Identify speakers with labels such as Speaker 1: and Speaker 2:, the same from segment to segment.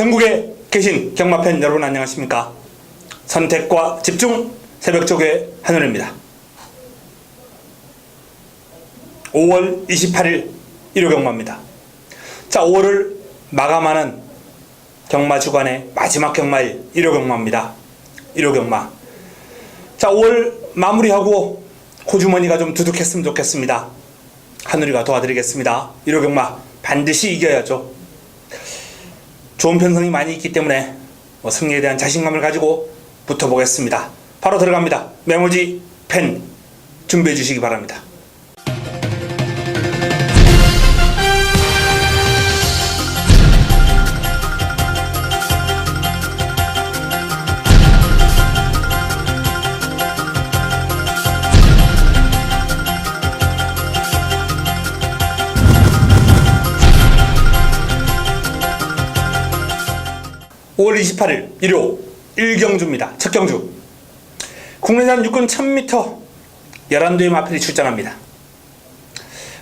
Speaker 1: 전국에 계신 경마팬 여러분 안녕하십니까? 선택과 집중 새벽조교의 한우입니다. 5월 28일 일요경마입니다. 자, 5월을 마감하는 경마주간의 마지막 경마일 일요경마입니다. 일요경마. 자, 5월 마무리하고 호주머니가 좀 두둑했으면 좋겠습니다. 한우리가 도와드리겠습니다. 일요경마 반드시 이겨야죠. 좋은 편성이 많이 있기 때문에 승리에 대한 자신감을 가지고 붙어보겠습니다. 바로 들어갑니다. 메모지, 펜 준비해 주시기 바랍니다. (5월 28일) 일요 1경주입니다. 첫 경주 국내산 육군 1000m 11대의 마필이 출전합니다.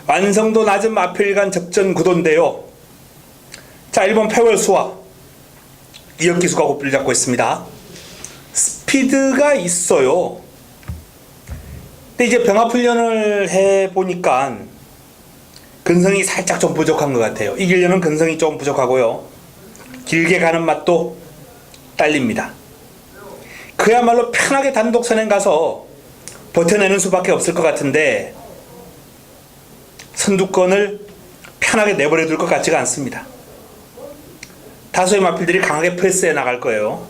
Speaker 1: 완성도 낮은 마필 간 접전 구도인데요. 자, 1번 패월수와 이역기수가 고삐를 잡고 있습니다. 스피드가 있어요. 근데 이제 병합훈련을 해보니까 근성이 살짝 좀 부족한 것 같아요. 이기려면 근성이 좀 부족하고요. 길게 가는 맛도 딸립니다. 그야말로 편하게 단독 선행 가서 버텨내는 수밖에 없을 것 같은데 선두권을 편하게 내버려 둘 것 같지가 않습니다. 다수의 마필들이 강하게 프레스해 나갈 거예요.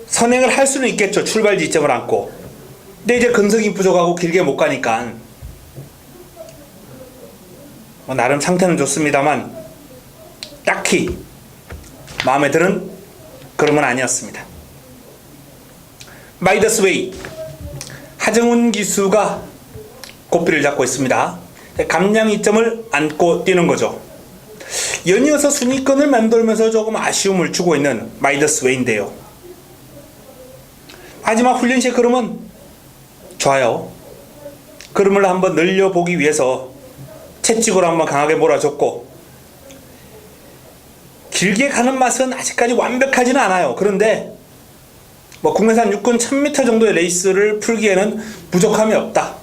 Speaker 1: 선행을 할 수는 있겠죠. 출발 지점을 안고. 근데 이제 근성이 부족하고 길게 못 가니까 나름 상태는 좋습니다만 딱히 마음에 드는 그런 건 아니었습니다. 마이더스웨이 하정훈 기수가 고삐를 잡고 있습니다. 감량 이점을 안고 뛰는 거죠. 연이어서 순위권을 맴돌면서 조금 아쉬움을 주고 있는 마이더스웨이인데요. 마지막 훈련 시의 걸음은 좋아요. 걸음을 한번 늘려보기 위해서 채찍으로 한번 강하게 몰아줬고 길게 가는 맛은 아직까지 완벽하지는 않아요. 그런데 국내산 육군 1000m 정도의 레이스를 풀기에는 부족함이 없다.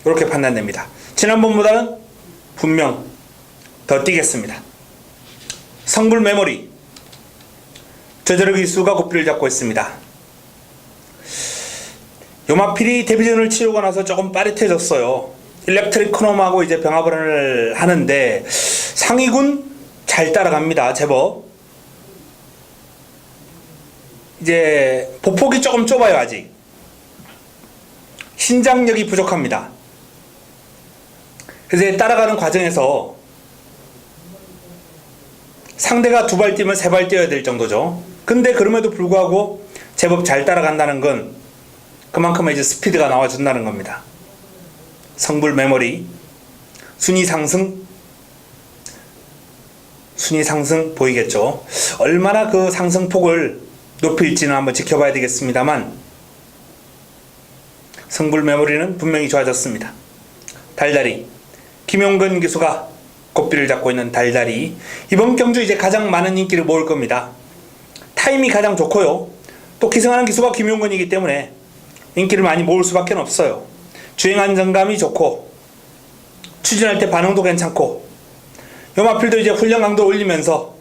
Speaker 1: 이렇게 판단됩니다. 지난번보다는 분명 더 뛰겠습니다. 성불 메모리 저저력 기수가 고삐를 잡고 있습니다. 요마필이 데뷔전을 치르고 나서 조금 빠릿해졌어요. 일렉트릭 크롬하고 이제 병합을 하는데 상위군 잘 따라갑니다. 제법. 이제 보폭이 조금 좁아요. 아직 신장력이 부족합니다. 그래서 따라가는 과정에서 상대가 2발 뛰면 3발 뛰어야 될 정도죠. 근데 그럼에도 불구하고 제법 잘 따라간다는 건 그만큼 이제 스피드가 나와준다는 겁니다. 성불 메모리 순위 상승 보이겠죠. 얼마나 그 상승폭을 높일지는 한번 지켜봐야 되겠습니다만 성불 메모리는 분명히 좋아졌습니다. 달달이 김용근 기수가 고삐를 잡고 있는 달달이 이번 경주 이제 가장 많은 인기를 모을 겁니다. 타임이 가장 좋고요. 또 기승하는 기수가 김용근이기 때문에 인기를 많이 모을 수밖에 없어요. 주행 안정감이 좋고 추진할 때 반응도 괜찮고 요마필도 이제 훈련 강도 올리면서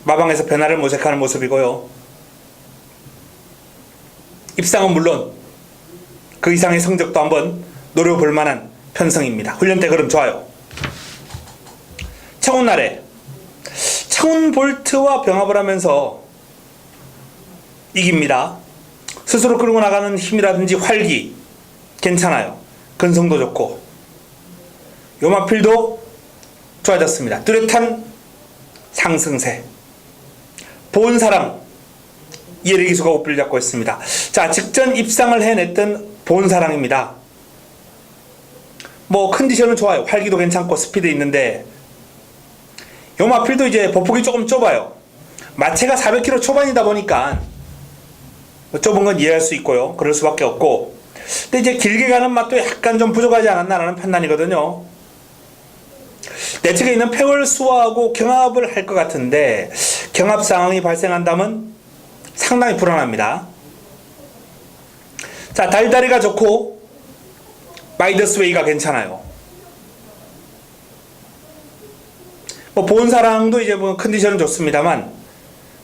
Speaker 1: 마방에서 변화를 모색하는 모습이고요. 입상은 물론 그 이상의 성적도 한번 노려볼 만한 편성입니다. 훈련 때 그럼 좋아요. 청운나래 청운 볼트와 병합을 하면서 이깁니다. 스스로 끌고 나가는 힘이라든지 활기 괜찮아요. 근성도 좋고 요마필도 좋아졌습니다. 뚜렷한 상승세. 보은사랑 이혜리 기수가 고삐를 잡고 있습니다. 자, 직전 입상을 해냈던 보은사랑입니다. 컨디션은 좋아요. 활기도 괜찮고 스피드 있는데 요마필도 이제 보폭이 조금 좁아요. 마체가 400km 초반이다 보니까 좁은 건 이해할 수 있고요. 그럴 수밖에 없고 근데 이제 길게 가는 맛도 약간 좀 부족하지 않았나라는 판단이거든요. 내측에 있는 폐월수하고 경합을 할 것 같은데 경합 상황이 발생한다면 상당히 불안합니다. 자, 달다리가 좋고 마이더스웨이가 괜찮아요. 뭐 보온사랑도 이제 뭐 컨디션은 좋습니다만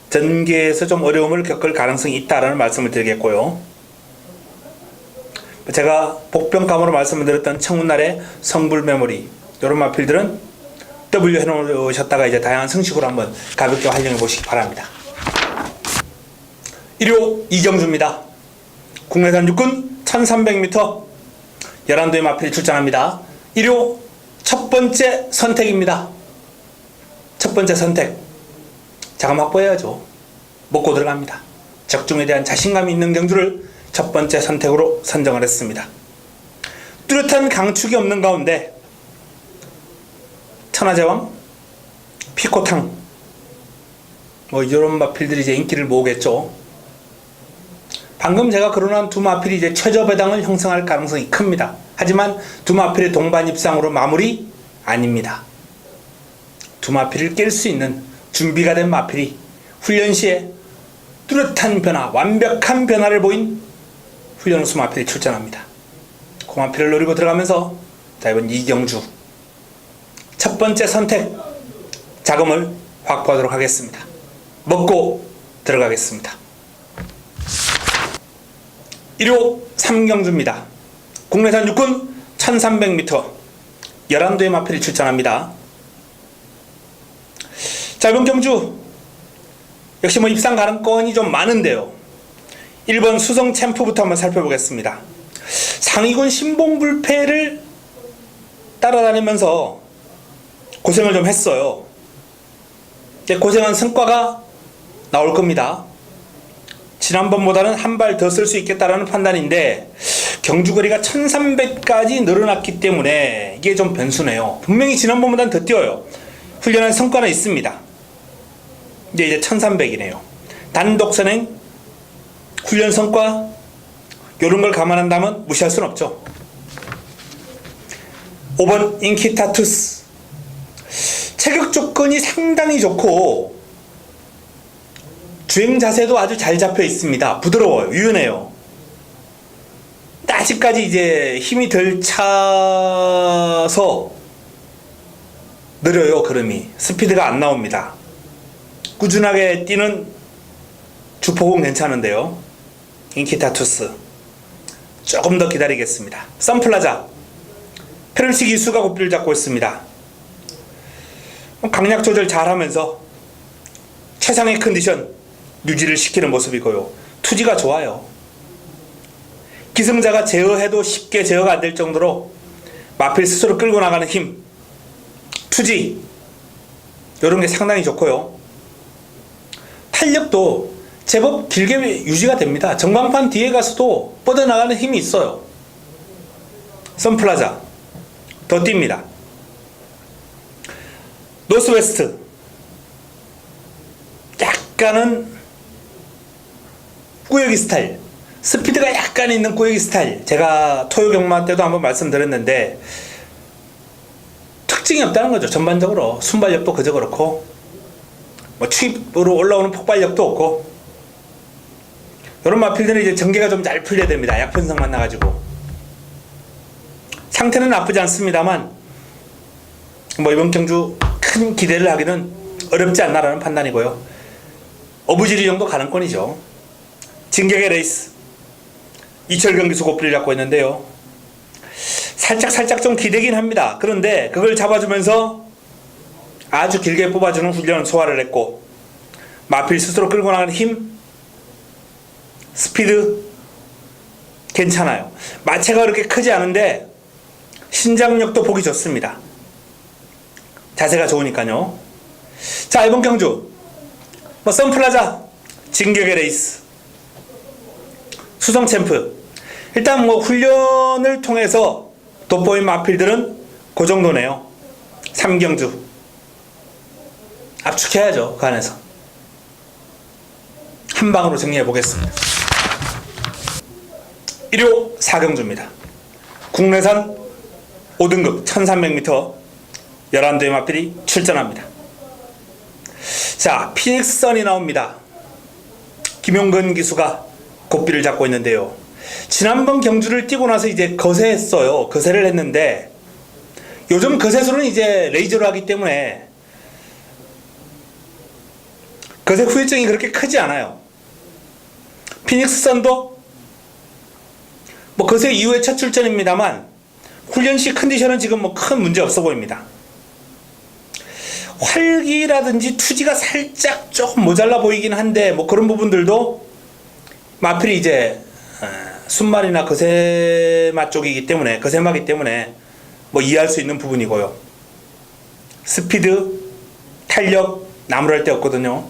Speaker 1: 전개에서 좀 어려움을 겪을 가능성이 있다라는 말씀을 드리겠고요. 제가 복병감으로 말씀을 드렸던 청운날의 성불 메모리 이런 마필들은 W 해놓으셨다가 이제 다양한 성식으로 한번 가볍게 활용해 보시기 바랍니다. 1호 이경주입니다. 국내산 육군 1300m 11도의 마필이 출전합니다. 1호 첫 번째 선택입니다. 첫 번째 선택. 자금 확보해야죠. 먹고 들어갑니다. 적중에 대한 자신감이 있는 경주를 첫 번째 선택으로 선정을 했습니다. 뚜렷한 강축이 없는 가운데 천하제왕, 피코탕 뭐 이런 마필들이 이제 인기를 모으겠죠. 방금 제가 거론한 두 마필이 이제 최저배당을 형성할 가능성이 큽니다. 하지만 두 마필의 동반 입상으로 마무리 아닙니다. 두 마필을 깰 수 있는 준비가 된 마필이 훈련 시에 뚜렷한 변화, 완벽한 변화를 보인 훈련 우수 마필이 출전합니다. 그 마필을 노리고 들어가면서 자, 이번 이경주 첫 번째 선택 자금을 확보하도록 하겠습니다. 먹고 들어가겠습니다. 1호 삼경주입니다. 국내산 육군 1300m 11도의 마필이 출전합니다. 자, 이번 경주 역시 뭐 입상 가능성이 좀 많은데요. 1번 수성 챔프부터 한번 살펴보겠습니다. 상위군 신봉불패를 따라다니면서 고생을 좀 했어요. 고생한 성과가 나올 겁니다. 지난번보다는 한 발 더 쓸 수 있겠다라는 판단인데 경주거리가 1300까지 늘어났기 때문에 이게 좀 변수네요. 분명히 지난번보다는 더 뛰어요. 훈련한 성과는 있습니다. 이제 1300이네요. 단독선행 훈련 성과 이런 걸 감안한다면 무시할 수는 없죠. 5번 인키타투스 체격 조건이 상당히 좋고 주행 자세도 아주 잘 잡혀 있습니다. 부드러워요. 유연해요. 아직까지 이제 힘이 덜 차서 느려요. 걸음이 스피드가 안 나옵니다. 꾸준하게 뛰는 주포공 괜찮은데요. 인키타투스 조금 더 기다리겠습니다. 선플라자 페럴식 이수가 고삐를 잡고 있습니다. 강약 조절 잘하면서 최상의 컨디션 유지를 시키는 모습이고요. 투지가 좋아요. 기승자가 제어해도 쉽게 제어가 안 될 정도로 마필 스스로 끌고 나가는 힘, 투지 이런 게 상당히 좋고요. 탄력도 제법 길게 유지가 됩니다. 전광판 뒤에 가서도 뻗어나가는 힘이 있어요. 선플라자 더 뜁니다. 노스웨스트 약간은 꾸역이 스타일, 스피드가 약간 있는 꾸역이 스타일. 제가 토요 경마 때도 한번 말씀드렸는데 특징이 없다는 거죠. 전반적으로 순발력도 그저 그렇고 뭐 추입으로 올라오는 폭발력도 없고 이런 마필들은 이제 전개가 좀 잘 풀려야 됩니다. 약편성 만나가지고 상태는 나쁘지 않습니다만 뭐 이번 경주 큰 기대를 하기는 어렵지 않나라는 판단이고요. 어부지리 정도 가능권이죠. 진격의 레이스 이철 경기수 고삐를 잡고 있는데요. 살짝 좀 기대긴 합니다. 그런데 그걸 잡아주면서 아주 길게 뽑아주는 훈련 소화를 했고 마필 스스로 끌고 나가는 힘, 스피드 괜찮아요. 마체가 그렇게 크지 않은데 신장력도 보기 좋습니다. 자세가 좋으니까요. 자, 이번 경주 뭐 선플라자 진격의 레이스 수성 챔프 일단 뭐 훈련을 통해서 돋보인 마필들은 그 정도네요. 3경주 압축해야죠. 그 안에서 한 방으로 정리해 보겠습니다. 1호 4경주입니다. 국내산 5등급 1300m 11대의 마필이 출전합니다. 자, 피닉스 선이 나옵니다. 김용근 기수가 고삐를 잡고 있는데요. 지난번 경주를 뛰고 나서 이제 거세했어요. 거세를 했는데 요즘 거세술은 이제 레이저로 하기 때문에 거세 후유증이 그렇게 크지 않아요. 피닉스 선도 뭐 거세 이후에 첫 출전입니다만 훈련 시 컨디션은 지금 뭐 큰 문제 없어 보입니다. 활기라든지 투지가 살짝 조금 모자라 보이긴 한데 뭐 그런 부분들도 마필이 이제 순말이나 거세마 쪽이기 때문에 거세마기 때문에 뭐 이해할 수 있는 부분이고요. 스피드, 탄력 나무랄 데 없거든요.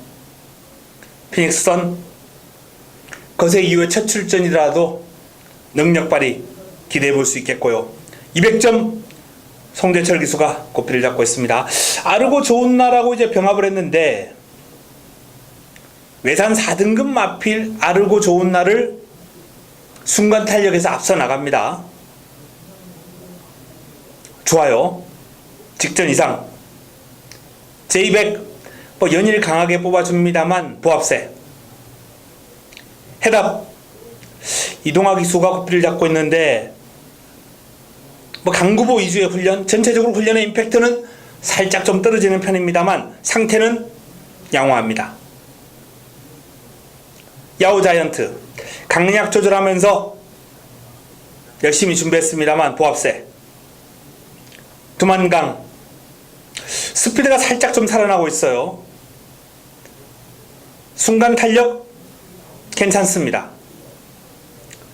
Speaker 1: 피닉스 선 거세 이후에 첫 출전이라도 능력 발휘 기대해 볼 수 있겠고요. 200점 송대철 기수가 고삐를 잡고 있습니다. 아르고 좋은 나라고 이제 병합을 했는데 외산 4등급 마필 아르고 좋은 날을 순간 탄력에서 앞서 나갑니다. 좋아요. 직전 이상. 제200 뭐 연일 강하게 뽑아줍니다만 보합세. 해답. 이동화 기수가 고삐를 잡고 있는데 뭐 강구보 위주의 훈련, 전체적으로 훈련의 임팩트는 살짝 좀 떨어지는 편입니다만 상태는 양호합니다. 야오 자이언트 강약 조절하면서 열심히 준비했습니다만 보합세. 두만강 스피드가 살짝 좀 살아나고 있어요. 순간 탄력 괜찮습니다.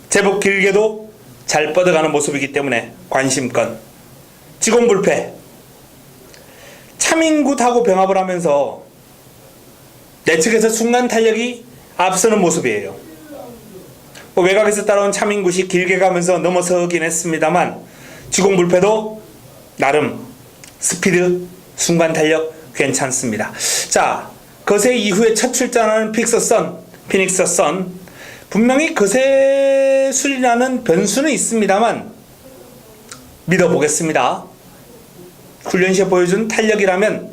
Speaker 1: 제법 길게도 잘 뻗어가는 모습이기 때문에 관심권. 지공불패 차민굿하고 병합을 하면서 내측에서 순간 탄력이 앞서는 모습이에요. 뭐 외곽에서 따라온 차민굿이 길게 가면서 넘어서긴 했습니다만 지공불패도 나름 스피드, 순간 탄력 괜찮습니다. 자, 거세 이후에 첫 출전하는 피닉스 선 분명히 거세술이라는 변수는 있습니다만 믿어보겠습니다. 훈련 시에 보여준 탄력이라면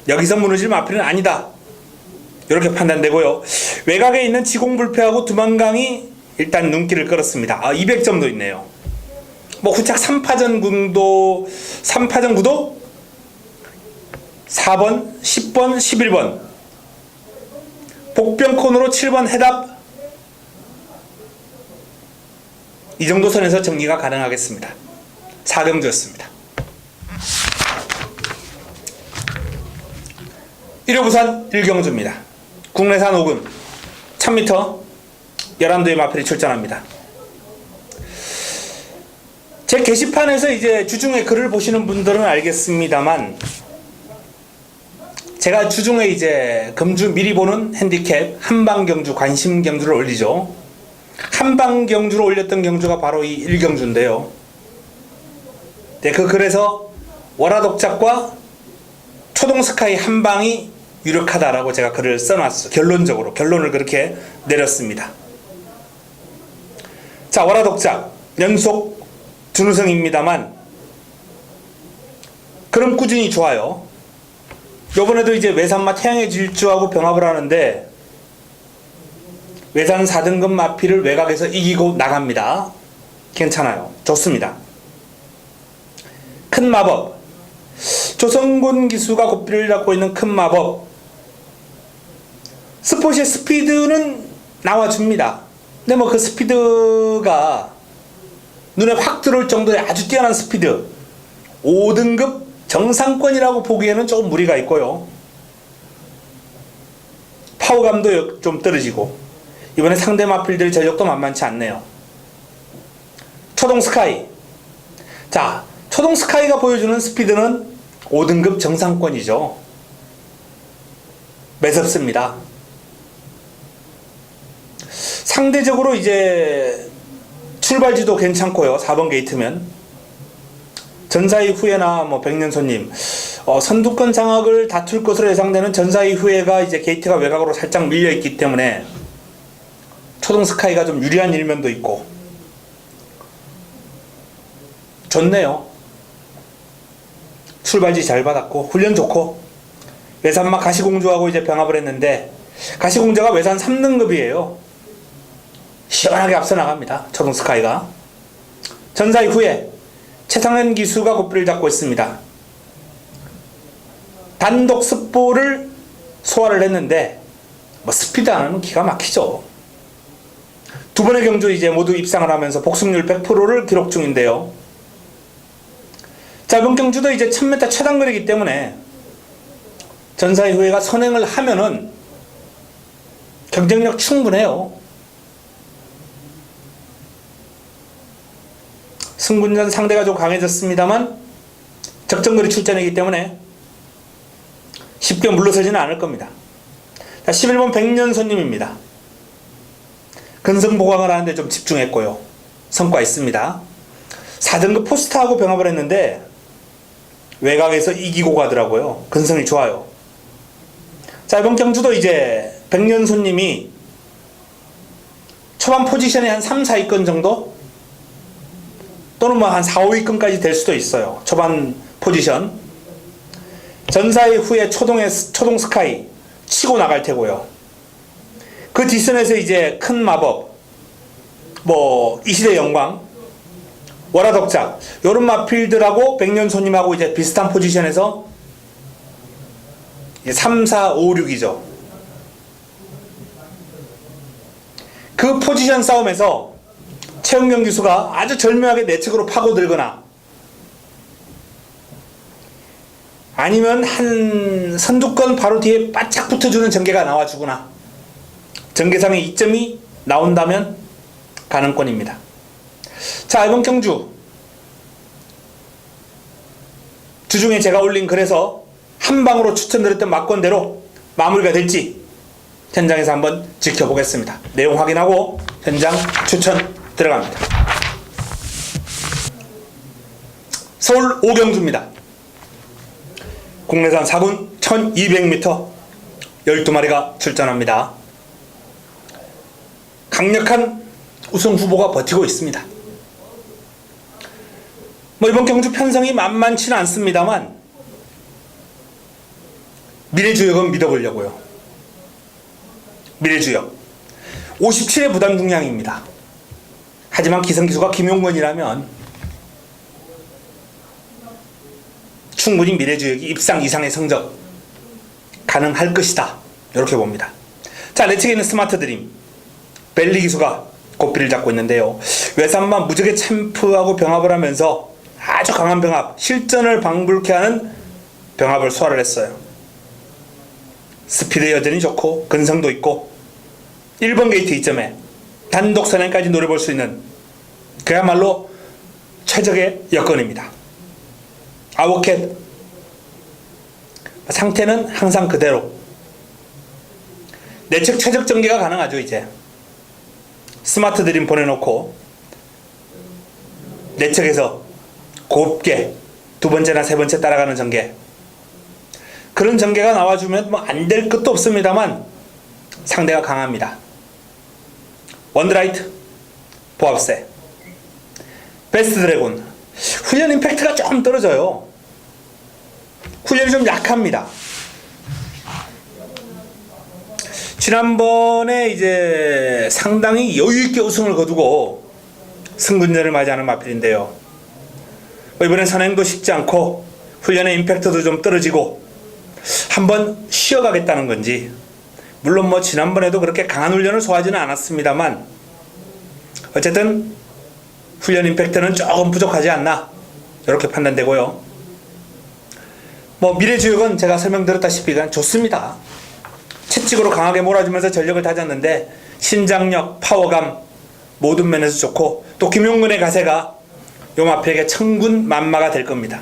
Speaker 1: 여기서 무너질 마필은 아니다. 이렇게 판단되고요. 외곽에 있는 지공불패하고 두만강이 일단 눈길을 끌었습니다. 200점도 있네요. 뭐 후착 3파전 구도 4번, 10번, 11번 복병콘으로 7번 해답. 이 정도 선에서 정리가 가능하겠습니다. 4경주였습니다. 1호 부산 1경주입니다. 국내산 5금 1000m 11도의 마필이 출전합니다. 제 게시판에서 이제 주중에 글을 보시는 분들은 알겠습니다만 제가 주중에 이제 금주 미리 보는 핸디캡 한방경주 관심경주를 올리죠. 한방경주로 올렸던 경주가 바로 이 1경주인데요. 네, 그 글에서 월화독작과 초동스카이 한방이 유력하다라고 제가 글을 써놨어. 결론을 그렇게 내렸습니다. 자, 월화독작 연속 준우승입니다만 그럼 꾸준히 좋아요. 요번에도 이제 외산마 태양의 질주하고 병합을 하는데 외산 4등급 마필을 외곽에서 이기고 나갑니다. 괜찮아요. 좋습니다. 큰 마법 조성곤 기수가 고삐를 잡고 있는 큰 마법 스포츠의 스피드는 나와줍니다. 근데 뭐 그 스피드가 눈에 확 들어올 정도의 아주 뛰어난 스피드 5등급 정상권이라고 보기에는 조금 무리가 있고요. 파워감도 좀 떨어지고 이번에 상대 마필들의 전력도 만만치 않네요. 초동스카이. 자, 초동스카이가 보여주는 스피드는 5등급 정상권이죠. 매섭습니다. 상대적으로 이제 출발지도 괜찮고요. 4번 게이트면 전사이 후회나 뭐 백년손님 선두권 장악을 다툴 것으로 예상되는 전사이 후회가 이제 게이트가 외곽으로 살짝 밀려있기 때문에 초동스카이가 좀 유리한 일면도 있고 좋네요. 출발지 잘 받았고 훈련 좋고 외산마 가시공주하고 이제 병합을 했는데 가시공주가 외산 3등급이에요. 시원하게 앞서 나갑니다. 초동 스카이가. 전사 이후에 최상현 기수가 고삐를 잡고 있습니다. 단독 스포를 소화를 했는데 뭐 스피드 안 하면 기가 막히죠. 두 번의 경주 이제 모두 입상을 하면서 복승률 100%를 기록 중인데요. 자, 이번 경주도 이제 1000m 최단거리이기 때문에 전사 이후에가 선행을 하면은 경쟁력 충분해요. 승군전 상대가 좀 강해졌습니다만 적정거리 출전이기 때문에 쉽게 물러서지는 않을 겁니다. 자, 11번 백년손님입니다. 근성보강을 하는데 좀 집중했고요. 성과 있습니다. 4등급 포스타하고 병합을 했는데 외곽에서 이기고 가더라고요. 근성이 좋아요. 자, 이번 경주도 이제 백년손님이 초반 포지션이 한 3, 4위권 정도? 또는 뭐 한 4, 5위권까지 될 수도 있어요. 초반 포지션. 전사의 후에 초동 스카이 치고 나갈 테고요. 그 뒷선에서 이제 큰 마법, 뭐 이시대 영광, 월화덕작 요런 마필들하고 백년손님하고 이제 비슷한 포지션에서 3, 4, 5, 6이죠. 그 포지션 싸움에서 최은경 기수가 아주 절묘하게 내측으로 파고들거나 아니면 한 선두권 바로 뒤에 바짝 붙어주는 전개가 나와주거나 전개상의 이점이 나온다면 가능권입니다. 자, 이번 경주 주중에 제가 올린 글에서 한방으로 추천드렸던 막권대로 마무리가 될지 현장에서 한번 지켜보겠습니다. 내용 확인하고 현장 추천 들어갑니다. 서울 오경주입니다. 국내산 4군 1200m 12마리가 출전합니다. 강력한 우승 후보가 버티고 있습니다. 뭐 이번 경주 편성이 만만치는 않습니다만 미래주역은 믿어보려고요. 미래주역 57의 부담 중량입니다. 하지만 기성기수가 김용건이라면 충분히 미래주역이 입상 이상의 성적 가능할 것이다. 이렇게 봅니다. 자, 내측에 있는 스마트 드림 벨리 기수가 고삐를 잡고 있는데요. 외산마 무적의 챔프하고 병합을 하면서 아주 강한 병합, 실전을 방불케 하는 병합을 소화를 했어요. 스피드 여전히 좋고 근성도 있고 1번 게이트 2점에 단독 선행까지 노려볼 수 있는 그야말로 최적의 여건입니다. 아워캣 상태는 항상 그대로 내측 최적 전개가 가능하죠. 이제 스마트 드림 보내놓고 내측에서 곱게 두 번째나 세 번째 따라가는 전개, 그런 전개가 나와주면 뭐 안 될 것도 없습니다만 상대가 강합니다. 원드라이트 보합세 베스트 드래곤 훈련 임팩트가 조금 떨어져요. 훈련이 좀 약합니다. 지난번에 이제 상당히 여유있게 우승을 거두고 승군전을 맞이하는 마필인데요. 이번엔 선행도 쉽지 않고 훈련의 임팩트도 좀 떨어지고 한번 쉬어가겠다는 건지, 물론 뭐 지난번에도 그렇게 강한 훈련을 소화하지는 않았습니다만 어쨌든 훈련 임팩트는 조금 부족하지 않나 이렇게 판단되고요. 뭐 미래주역은 제가 설명드렸다시피 좋습니다. 채찍으로 강하게 몰아주면서 전력을 다졌는데 신장력, 파워감 모든 면에서 좋고 또 김용근의 가세가 요 마필에게 천군만마가 될 겁니다.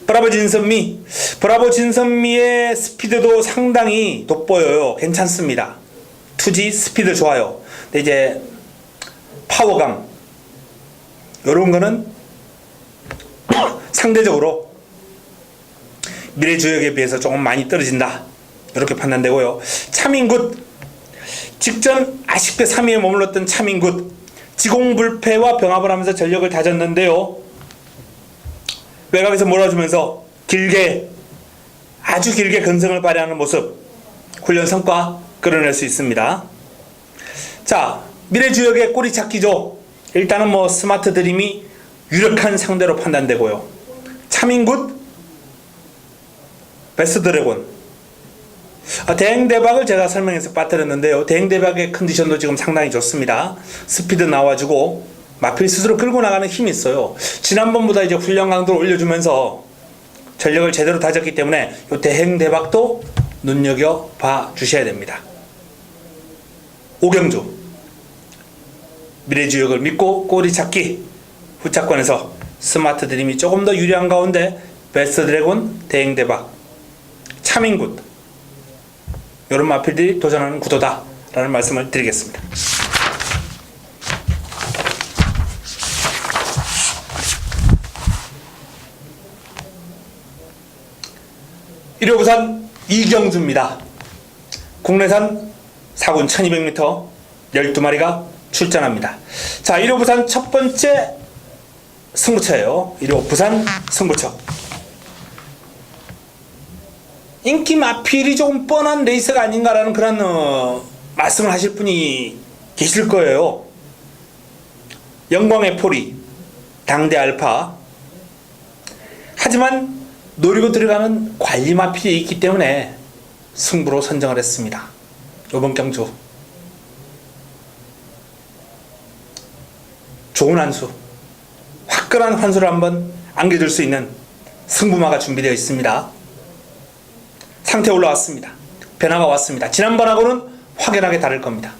Speaker 1: 브라보 진선미의 스피드도 상당히 돋보여요. 괜찮습니다. 투지 스피드 좋아요. 근데 이제 파워감 요런 거는 상대적으로 미래주역에 비해서 조금 많이 떨어진다 이렇게 판단되고요. 차민굿 직전 아쉽게 3위에 머물렀던 차민굿 지공불패와 병합을 하면서 전력을 다졌는데요. 외곽에서 몰아주면서 길게, 아주 길게 근성을 발휘하는 모습, 훈련 성과 끌어낼 수 있습니다. 자, 미래주역의 꼬리 찾기죠. 일단은 스마트 드림이 유력한 상대로 판단되고요. 차민굿, 베스트 드래곤. 대행대박을 제가 설명해서 빠뜨렸는데요. 대행대박의 컨디션도 지금 상당히 좋습니다. 스피드 나와주고 마필 스스로 끌고 나가는 힘이 있어요. 지난번보다 이제 훈련 강도를 올려주면서 전력을 제대로 다졌기 때문에 이 대행대박도 눈여겨봐 주셔야 됩니다. 오경주, 미래주역을 믿고 꼬리 찾기, 후차권에서 스마트 드림이 조금 더 유리한 가운데 베스트 드래곤, 대행대박, 차민굿, 이런 마필들이 도전하는 구도다 라는 말씀을 드리겠습니다. 1호 부산 이경주입니다. 국내산 4군 1200m 12마리가 출전합니다. 자, 1호 부산 첫 번째 승부처예요. 1호 부산 승부처. 인기 마필이 조금 뻔한 레이스가 아닌가라는 그런 말씀을 하실 분이 계실 거예요. 영광의 포리, 당대 알파. 하지만 노리고 들어가는 관리 마필이 있기 때문에 승부로 선정을 했습니다. 이번 경주 좋은 한 수, 화끈한 환수를 한번 안겨줄 수 있는 승부마가 준비되어 있습니다. 상태 올라왔습니다. 변화가 왔습니다. 지난번하고는 확연하게 다를 겁니다.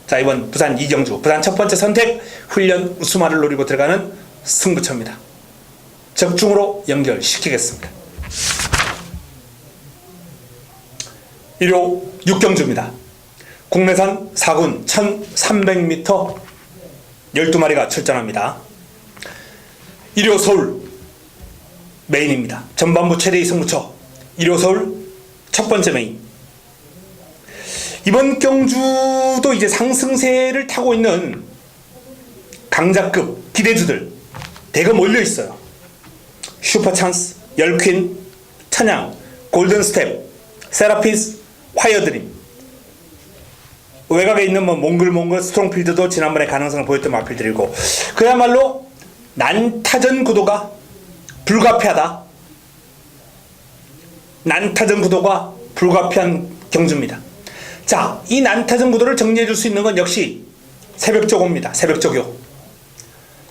Speaker 1: 자, 이번 부산 이경주, 부산 첫 번째 선택, 훈련 우수마를 노리고 들어가는 승부처입니다. 적중으로 연결시키겠습니다. 1호 육경주입니다. 국내산 4군 1300m 12마리가 출전합니다. 1호 서울 메인입니다. 전반부 최대의 승부처 1호 서울 첫 번째 메인. 이번 경주도 이제 상승세를 타고 있는 강자급 기대주들 대거 몰려 있어요. 슈퍼찬스, 열퀸, 천양, 골든스텝, 세라피스, 화이어드림. 외곽에 있는 몽글몽글, 스트롱필드도 지난번에 가능성을 보였던 마필들이고, 그야말로 난타전 구도가 불가피하다. 난타전 구도가 불가피한 경주입니다. 자, 이 난타전 구도를 정리해 줄 수 있는 건 역시 새벽조교입니다. 새벽조교.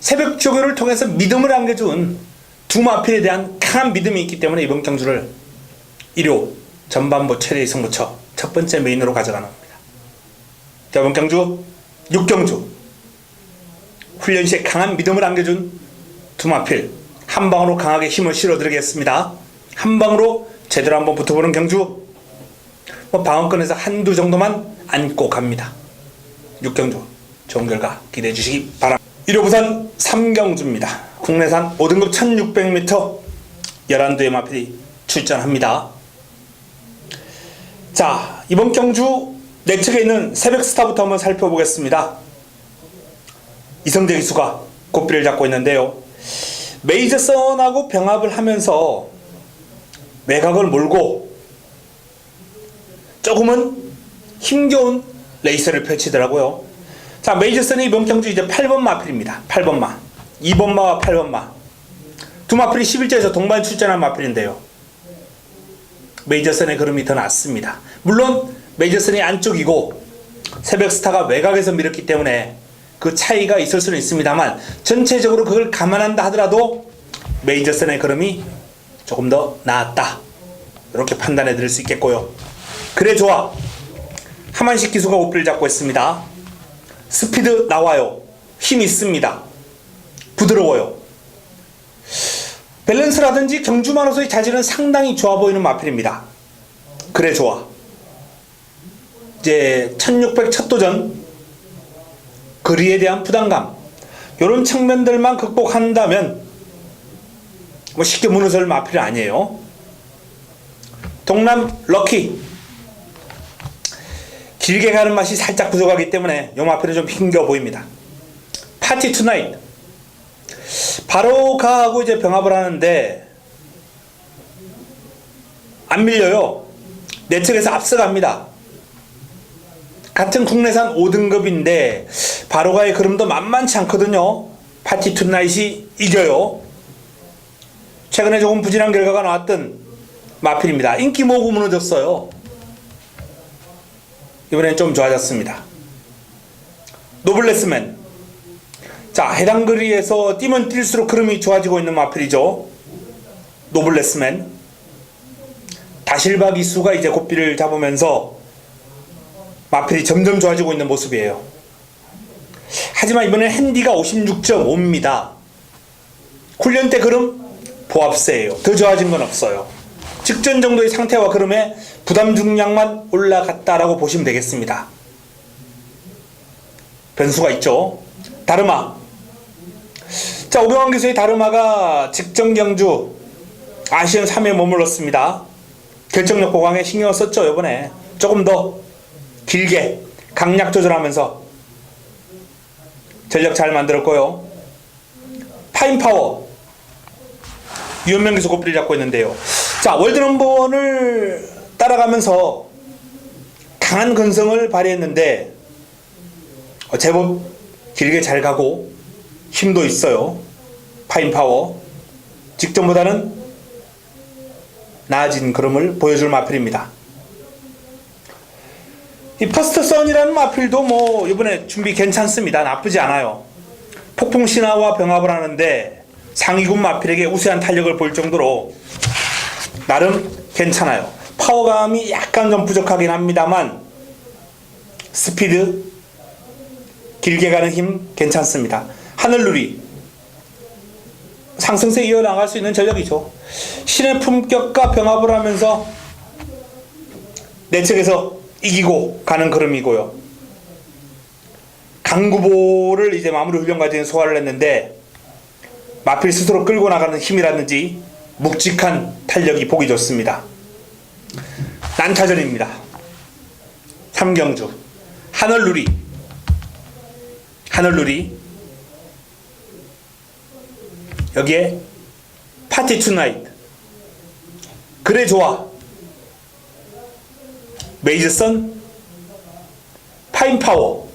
Speaker 1: 새벽조교를 통해서 믿음을 안겨준 두 마필에 대한 강한 믿음이 있기 때문에 이번 경주를 1호 전반부 최대의 승부처 첫 번째 메인으로 가져가는 겁니다. 자, 이번 경주 6경주 훈련 시에 강한 믿음을 안겨준 두 마필 한 방으로 강하게 힘을 실어드리겠습니다. 한 방으로 제대로 한번 붙어보는 경주, 방어권에서 한두 정도만 안고 갑니다. 6경주 좋은 결과 기대해 주시기 바랍니다. 1호 부산 3경주입니다. 국내산 5등급 1600m 11두의 마필이 출전합니다. 자, 이번 경주 내측에 있는 새벽스타부터 한번 살펴보겠습니다. 이성재 기수가 고삐를 잡고 있는데요. 메이저선하고 병합을 하면서 외곽을 몰고 조금은 힘겨운 레이스를 펼치더라고요. 자, 메이저선이 이번 경주 이제 8번 마필입니다. 8번마, 2번마와 8번마 두 마필이 11조에서 동반 출전한 마필인데요. 메이저선의 그름이 더 낫습니다. 물론 메이저선이 안쪽이고 새벽스타가 외곽에서 밀었기 때문에 그 차이가 있을 수는 있습니다만, 전체적으로 그걸 감안한다 하더라도 메이저선의 그름이 조금 더 나았다, 이렇게 판단해 드릴 수 있겠고요. 그래 좋아, 하만식 기수가 오피를 잡고 있습니다. 스피드 나와요. 힘 있습니다. 부드러워요. 밸런스라든지 경주만으로서의 자질은 상당히 좋아 보이는 마필입니다. 그래 좋아. 이제 1600 첫 도전, 거리에 대한 부담감, 이런 측면들만 극복한다면 쉽게 무너질 마필은 아니에요. 동남 럭키, 길게 가는 맛이 살짝 부족하기 때문에 이 마필은 좀 힘겨 보입니다. 파티 투나잇, 바로가하고 이제 병합을 하는데 안 밀려요. 내측에서 앞서갑니다. 같은 국내산 5등급인데 바로가의 그림도 만만치 않거든요. 파티 투나잇이 이겨요. 최근에 조금 부진한 결과가 나왔던 마필입니다. 인기 모으고 무너졌어요. 이번엔 좀 좋아졌습니다. 노블레스맨. 자, 해당 거리에서 뛰면 뛸수록 흐름이 좋아지고 있는 마필이죠. 노블레스맨. 다실바 기수가 이제 고삐를 잡으면서 마필이 점점 좋아지고 있는 모습이에요. 하지만 이번엔 핸디가 56.5입니다. 훈련 때 그름 보합세예요. 더 좋아진 건 없어요. 직전 정도의 상태와 그름에 부담 중량만 올라갔다라고 보시면 되겠습니다. 변수가 있죠. 다르마. 자, 오병환 기수의 다르마가 직전 경주 아시안 3위에 머물렀습니다. 결정력 보강에 신경을 썼죠. 이번에 조금 더 길게 강약 조절하면서 전력 잘 만들었고요. 파인파워 유현명 기수 고삐를 잡고 있는데요. 자, 월드 넘버원을 따라가면서 강한 근성을 발휘했는데 제법 길게 잘 가고 힘도 있어요. 파인파워 직전보다는 나아진 그림을 보여줄 마필입니다. 이 퍼스트 선이라는 마필도 뭐 이번에 준비 괜찮습니다. 나쁘지 않아요. 폭풍 신화와 병합을 하는데 상위군 마필에게 우세한 탄력을 볼 정도로 나름 괜찮아요. 파워감이 약간 좀 부족하긴 합니다만 스피드, 길게 가는 힘 괜찮습니다. 하늘누리 상승세 이어나갈 수 있는 전력이죠. 신의 품격과 병합을 하면서 내측에서 이기고 가는 그림이고요. 강구보를 이제 마무리 훈련까지 소화를 했는데 마필 스스로 끌고 나가는 힘이라든지 묵직한 탄력이 보기 좋습니다. 난타전입니다. 3경주 하늘누리 여기에 파티 투나잇 그래 좋아 메이저선 파인파워.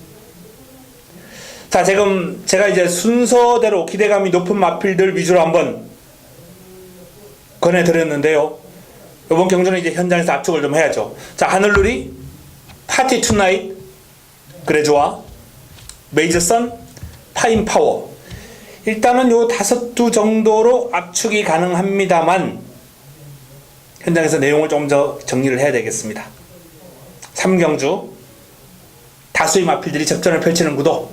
Speaker 1: 자, 지금 제가 이제 순서대로 기대감이 높은 마필들 위주로 한번 권해드렸는데요. 이번 경주는 이제 현장에서 압축을 좀 해야죠. 자, 하늘누리 파티 투나잇 그래 좋아 메이저선 파인파워. 일단은 요 5두 정도로 압축이 가능합니다만 현장에서 내용을 좀 더 정리를 해야 되겠습니다. 3경주 다수의 마필들이 접전을 펼치는 구도,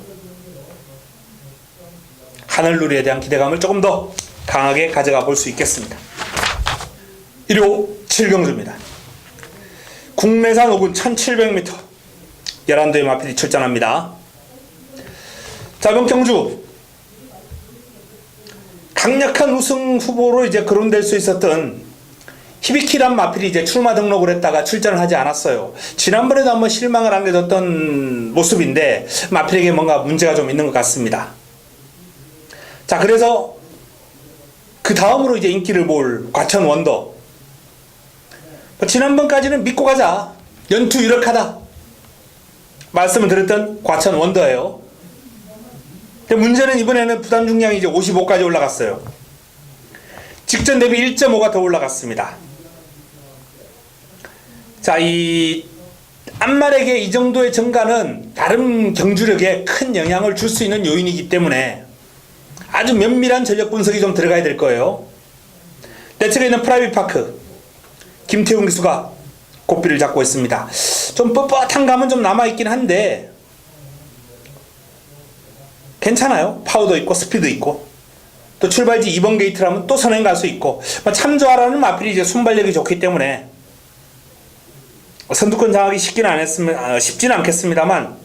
Speaker 1: 하늘누리에 대한 기대감을 조금 더 강하게 가져가 볼 수 있겠습니다. 1호 7경주입니다. 국내산 5군 1700m 11도의 마필이 출전합니다. 자, 이번 경주 강력한 우승 후보로 이제 거론될 수 있었던 히비키란 마필이 이제 출마 등록을 했다가 출전을 하지 않았어요. 지난번에도 한번 실망을 안겨줬던 모습인데 마필에게 뭔가 문제가 좀 있는 것 같습니다. 자, 그래서 그 다음으로 이제 인기를 모을 과천 원더. 지난번까지는 믿고 가자, 연투 유력하다 말씀을 드렸던 과천 원더예요. 근데 문제는 이번에는 부담 중량이 이제 55까지 올라갔어요. 직전 대비 1.5가 더 올라갔습니다. 자, 이 안말에게 이 정도의 증가는 나름 경주력에 큰 영향을 줄 수 있는 요인이기 때문에 아주 면밀한 전력 분석이 좀 들어가야 될 거예요. 내측에 있는 프라이빗 파크 김태훈 기수가 고삐를 잡고 있습니다. 좀 뻣뻣한 감은 좀 남아있긴 한데 괜찮아요. 파워도 있고 스피드 있고 또 출발지 2번 게이트라면 또 선행 갈 수 있고 참 좋아라는 마필이 이제 순발력이 좋기 때문에 선두권 장악이 쉽지는 않겠습니다만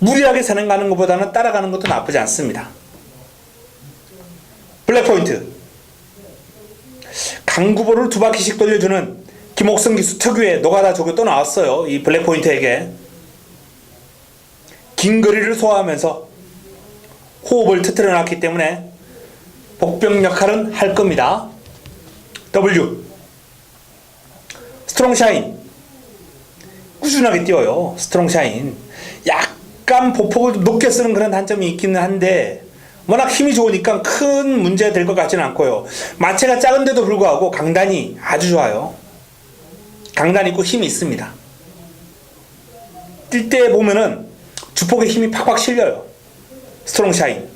Speaker 1: 무리하게 선행 가는 것보다는 따라가는 것도 나쁘지 않습니다. 블랙포인트 강구보를 2바퀴씩 돌려주는 김옥성 기수 특유의 노가다 조교 또 나왔어요. 이 블랙포인트에게 긴 거리를 소화하면서 호흡을 터뜨려 놨기 때문에 복병 역할은 할 겁니다. W 스트롱 샤인 꾸준하게 띄워요. 스트롱 샤인 약간 보폭을 높게 쓰는 그런 단점이 있기는 한데 워낙 힘이 좋으니까 큰 문제 될 것 같지는 않고요. 마체가 작은데도 불구하고 강단이 아주 좋아요. 강단 있고 힘이 있습니다. 뛸 때 보면은 주폭에 힘이 팍팍 실려요. 스트롱 샤인.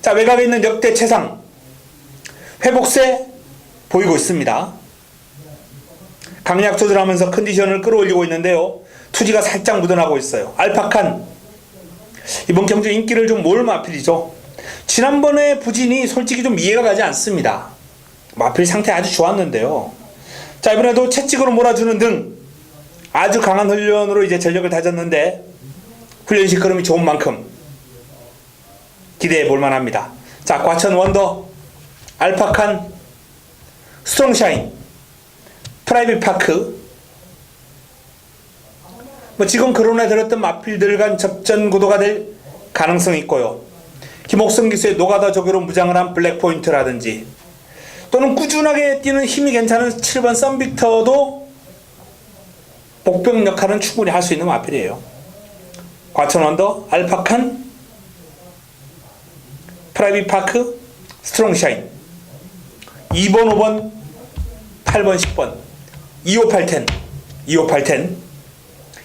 Speaker 1: 자, 외곽에 있는 역대 최상 회복세 보이고 있습니다. 강약 조절하면서 컨디션을 끌어올리고 있는데요. 투지가 살짝 묻어나고 있어요. 알파칸 이번 경주 인기를 좀 모을 마필이죠. 지난번에 부진이 솔직히 좀 이해가 가지 않습니다. 마필 상태 아주 좋았는데요. 자, 이번에도 채찍으로 몰아주는 등 아주 강한 훈련으로 이제 전력을 다졌는데 훈련식 흐름이 좋은 만큼 기대해 볼 만합니다. 자, 과천 원더, 알파칸, 스트롱샤인, 프라이빗 파크, 지금 거론해 드렸던 마필들 간 접전 구도가 될 가능성이 있고요. 김옥성 기수의 노가다 조교로 무장을 한 블랙포인트라든지 또는 꾸준하게 뛰는 힘이 괜찮은 7번 썬빅터도 복병 역할은 충분히 할 수 있는 마필이에요. 과천 원더, 알파칸, 프라이빗 파크, 스트롱샤인 2번, 5번, 8번, 10번 25810 25810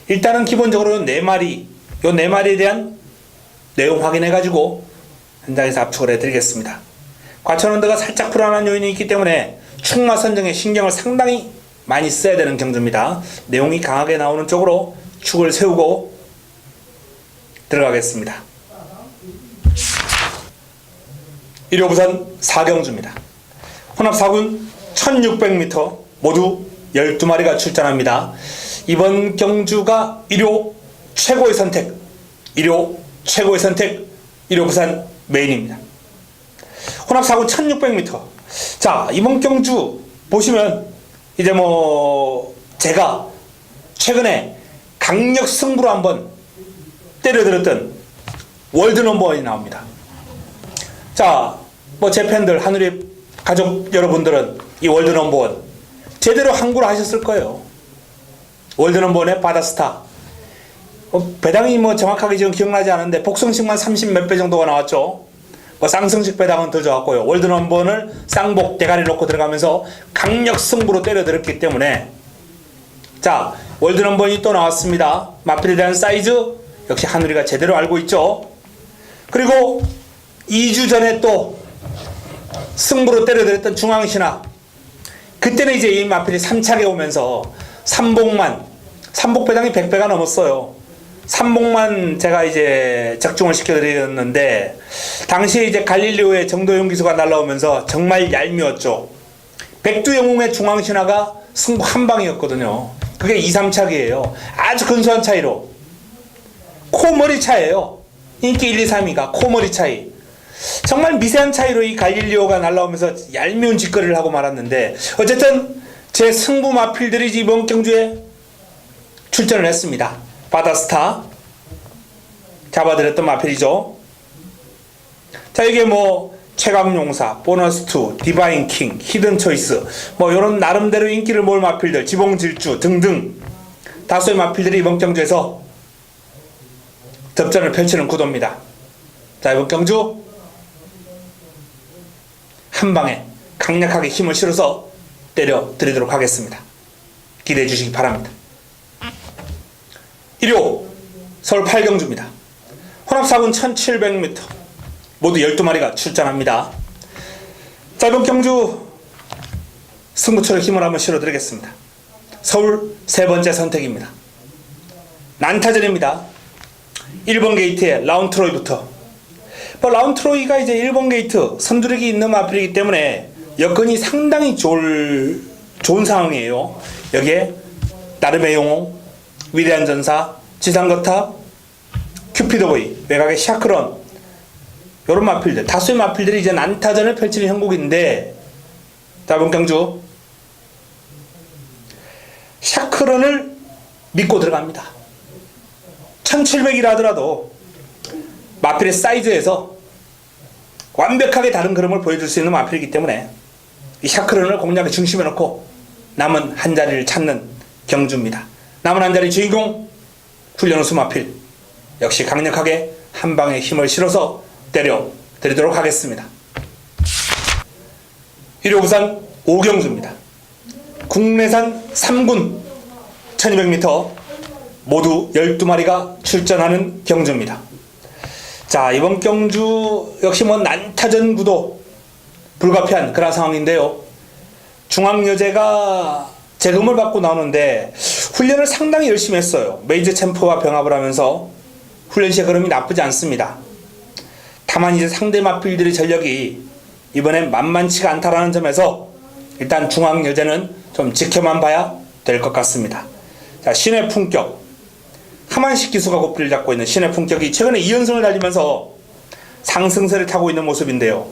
Speaker 1: 일단은 기본적으로 4마리 요 4마리에 대한 내용 확인해가지고 현장에서 압축을 해드리겠습니다. 과천원더가 살짝 불안한 요인이 있기 때문에 충마 선정에 신경을 상당히 많이 써야 되는 경주입니다. 내용이 강하게 나오는 쪽으로 축을 세우고 들어가겠습니다. 1호 부산 4경주입니다. 혼합 4군 1600m 모두 12마리가 출전합니다. 이번 경주가 1호 최고의 선택 1호 최고의 선택 1호 부산 메인입니다. 혼합 4군 1600m. 자, 이번 경주 보시면 이제 제가 최근에 강력 승부로 한번 때려들었던 월드 넘버원이 나옵니다. 자, 제 팬들, 하늘의 가족 여러분들은 이 월드 넘버원 제대로 항구를 하셨을 거예요. 월드 넘버원의 바다스타. 배당이 정확하게 지금 기억나지 않은데 복성식만 30 몇 배 정도가 나왔죠. 쌍성식 배당은 더 좋았고요. 월드 넘버원을 쌍복 대가리 놓고 들어가면서 강력 승부로 때려들었기 때문에 자, 월드 넘버원이 또 나왔습니다. 마필에 대한 사이즈 역시 하늘이가 제대로 알고 있죠. 그리고 2주 전에 또 승부로 때려들었던 중앙신화. 그때는 이제 이 마필이 3차게 오면서 삼복 배당이 100배가 넘었어요. 삼복만 제가 이제 적중을 시켜드렸는데 당시에 이제 갈릴리오의 정도용 기수가 날라오면서 정말 얄미웠죠. 백두영웅의 중앙신화가 승부 한 방이었거든요. 그게 2, 3차기예요. 아주 근소한 차이로. 코머리 차예요. 인기 1, 2, 3위가 코머리 차이. 정말 미세한 차이로 이 갈릴리오가 날라오면서 얄미운 짓거리를 하고 말았는데 어쨌든 제 승부 마필들이 이번 경주에 출전을 했습니다. 바다스타 잡아드렸던 마필이죠. 자, 이게 최강용사, 보너스2, 디바인킹, 히든초이스 이런 나름대로 인기를 모을 마필들, 지봉질주 등등 다수의 마필들이 이번 경주에서 접전을 펼치는 구도입니다. 자, 이번 경주 한 방에 강력하게 힘을 실어서 때려 드리도록 하겠습니다. 기대해 주시기 바랍니다. 1호 서울 8경주입니다. 혼합 4군 1700m 모두 12마리가 출전합니다. 자, 이번 경주 승부처를 힘을 한번 실어드리겠습니다. 서울 세 번째 선택입니다. 난타전입니다. 1번 게이트에 라운트로이부터 라운트로이가 이제 1번 게이트 선두력이 있는 마필이기 때문에 여건이 상당히 좋은 상황이에요. 여기에 나름의 영웅, 위대한 전사, 지상거탑, 큐피드보이, 외곽의 샤크론 이런 마필들, 다수의 마필들이 이제 난타전을 펼치는 형국인데 자, 이번 경주 샤크론을 믿고 들어갑니다. 1700이라 하더라도 마필의 사이즈에서 완벽하게 다른 그림을 보여줄 수 있는 마필이기 때문에 이 샤크론을 공략의 중심에 놓고 남은 한 자리를 찾는 경주입니다. 남은 한 자리 주인공 훈련우수 마필 역시 강력하게 한 방에 힘을 실어서 때려드리도록 하겠습니다. 1호 부산 오경주입니다. 국내산 3군 1200m 모두 12마리가 출전하는 경주입니다. 자, 이번 경주 역시 난타전 구도 불가피한 그런 상황인데요. 중앙여제가 재금을 받고 나오는데 훈련을 상당히 열심히 했어요. 메이저 챔프와 병합을 하면서 훈련 시의 흐름이 나쁘지 않습니다. 다만 이제 상대 마필들의 전력이 이번엔 만만치가 않다라는 점에서 일단 중앙여제는 좀 지켜만 봐야 될 것 같습니다. 자, 신의 품격 하만식 기수가 고삐를 잡고 있는 신의 품격이 최근에 2연승을 달리면서 상승세를 타고 있는 모습인데요.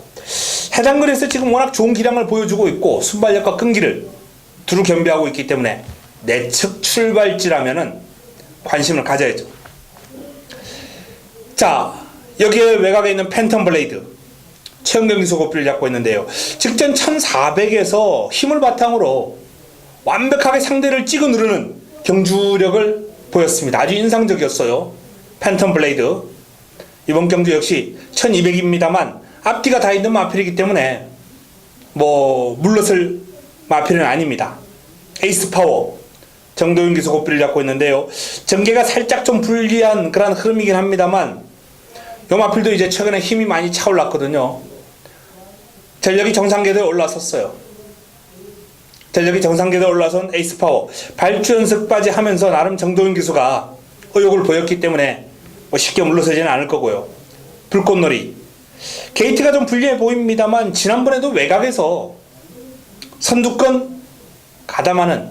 Speaker 1: 해장글에서 지금 워낙 좋은 기량을 보여주고 있고 순발력과 끈기를 두루 겸비하고 있기 때문에 내측 출발지라면은 관심을 가져야죠. 자, 여기에 외곽에 있는 팬텀 블레이드 최은경 기수 고삐를 잡고 있는데요. 직전 1400에서 힘을 바탕으로 완벽하게 상대를 찍어 누르는 경주력을 보였습니다. 아주 인상적이었어요. 팬텀 블레이드 이번 경주 역시 1200입니다만 앞뒤가 다 있는 마필이기 때문에 물러설 마필은 아닙니다. 에이스 파워 정도윤 기수 고삐를 잡고 있는데요. 전개가 살짝 좀 불리한 그런 흐름이긴 합니다만 요 마필도 이제 최근에 힘이 많이 차올랐거든요. 전력이 정상궤도에 올라섰어요. 전력이 정상궤도에 올라선 에이스 파워 발주 연습까지 하면서 나름 정도윤 기수가 의욕을 보였기 때문에 쉽게 물러서지는 않을 거고요. 불꽃놀이 게이트가 좀 불리해 보입니다만 지난번에도 외곽에서 선두권 가담하는